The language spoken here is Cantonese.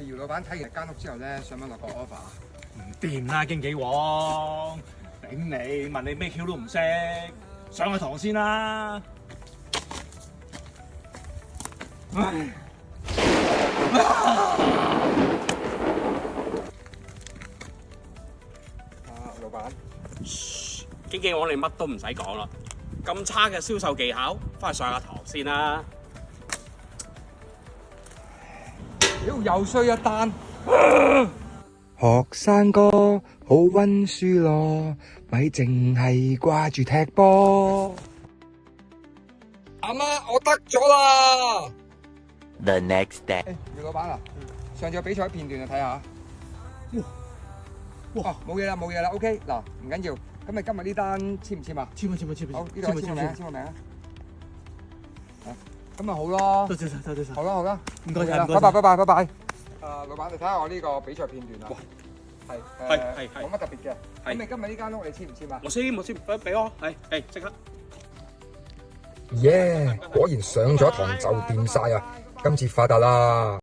姚老闆睇完間屋之後咧，想唔想落個 offer？唔掂啦，經紀王，頂你問你咩 Q 都唔識，上個堂先啦。唉。老闆，經紀王你乜都唔使講啦，咁差嘅銷售技巧，翻去上下堂先啦。屌又衰一單。學生哥好溫書咯，咪淨係掛住踢波。阿媽，我得咗啦 The next day，姚老闆啊，上次個比賽片段啊，睇下。哇！冇嘢啦，冇嘢啦 ，OK。嗱，唔緊要。咁你今日呢單簽唔簽啊？簽啊！好，呢度簽個名，簽個名啊。咁咪好咯。多謝晒，多謝晒。好啦，好啦。唔該晒，拜拜，拜拜，拜拜。老闆，你睇下我呢個比賽片段啊。係冇乜特別嘅。咁你今日呢間屋你簽唔簽啊？我簽，俾我，係即刻。耶！果然上咗堂就掂晒啊！今次發達啦！